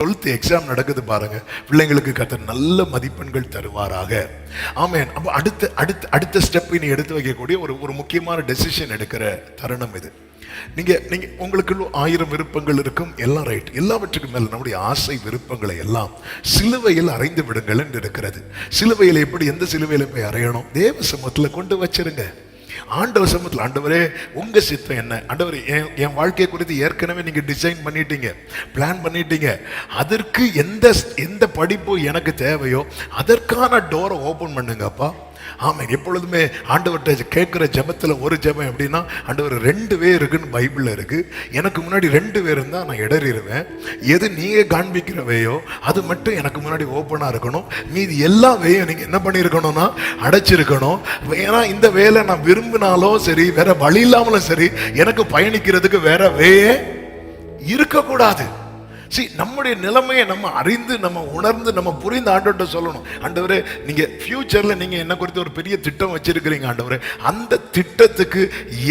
12th exam நடக்குது பாருங்க. பிள்ளைங்களுக்கு கர்த்தர் நல்ல மதிப்பெண்கள் தருவாராக. ஆமென். அப்போ அடுத்த ஸ்டெப் நீ எடுத்து வைக்கக்கூடிய ஒரு முக்கியமான டெசிஷன் எடுக்கிற தருணம் இது. நீங்க உங்களுக்கு 1000 விருப்பங்கள் இருக்கும், எல்லாம் ரைட். எல்லாவற்றுக்கும் மேல நம்முடைய ஆசை விருப்பங்களை எல்லாம் சிலுவையில் அறைந்து விடுங்கள் என்று இருக்கிறது. சிலுவையில் எப்படி, எந்த சிலுவையில போய் அறையணும்? தேவ சமூகத்துல கொண்டு வச்சிருங்க. ஆண்டவர் சமூகத்தில், ஆண்டவரே உங்க சித்தம் என்ன? ஆண்டவர் என் வாழ்க்கையை குறித்து ஏற்கனவே நீங்க டிசைன் பண்ணிட்டீங்க, பிளான் பண்ணிட்டீங்க. அதற்கு எந்த படிப்பு எனக்கு தேவையோ அதற்கான டோரை ஓபன் பண்ணுங்கப்பா. ஆமாம். எப்பொழுதுமே ஆண்டவர்கிட்ட கேட்குற ஜெபத்தில் ஒரு ஜெபம் எப்படின்னா, ஆண்டவர் 2 பேர் இருக்குன்னு பைபிளில் இருக்கு, எனக்கு முன்னாடி 2 பேர் இருந்தால் நான் இடறிடுவேன். எது நீங்கள் காண்பிக்கிறவையோ அது மட்டும் எனக்கு முன்னாடி ஓப்பனாக இருக்கணும். மீதி எல்லா வேயும் நீங்கள் என்ன பண்ணியிருக்கணும்னா அடைச்சிருக்கணும். ஏன்னா இந்த வேலை நான் விரும்பினாலும் சரி, வேற வழி இல்லாமலும் சரி, எனக்கு பயணிக்கிறதுக்கு வேற வேயே இருக்கக்கூடாது. நம்முடைய நிலைமையை நம்ம அறிந்து, நம்ம உணர்ந்து, நம்ம புரிந்து ஆண்டவர்கிட்ட சொல்லணும். ஆண்டவரே, நீங்க ஃபியூச்சர்ல நீங்க என்ன குறித்து ஒரு பெரிய திட்டம் வச்சிருக்கிறீங்க ஆண்டவரே, அந்த திட்டத்துக்கு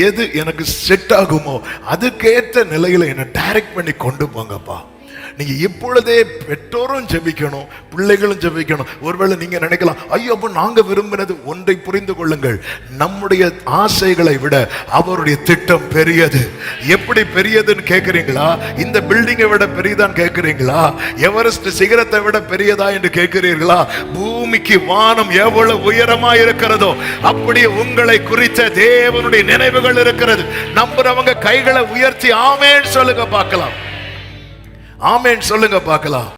எது எனக்கு செட் ஆகுமோ அதுக்கேற்ற நிலையில என்ன டைரக்ட் பண்ணி கொண்டு போங்கப்பா. நீங்க இப்பொழுதே பெற்றோரும் ஜெபிக்கணும், பிள்ளைகளும் ஜெபிக்கணும். ஒருவேளை நீங்க நினைக்கலாம், ஐயோ அப்ப நாங்க விரும்பினது. ஒன்றை புரிந்து கொள்ளுங்கள், நம்முடைய ஆசைகளை விட அவருடைய திட்டம் பெரியது. எப்படி பெரியதுன்னு கேட்கிறீங்களா? இந்த பில்டிங்கை விட பெரியதான்னு கேட்கிறீங்களா? எவரெஸ்ட் சிகரத்தை விட பெரியதா என்று கேட்கிறீர்களா? பூமிக்கு வானம் எவ்வளவு உயரமா இருக்கிறதோ அப்படி உங்களை குறித்த தேவனுடைய நினைவுகள் இருக்கிறது. நம்புறவங்க கைகளை உயர்த்தி ஆமென் சொல்லுங்க பார்க்கலாம். ஆமென் சொல்லுங்க பார்க்கலாம்.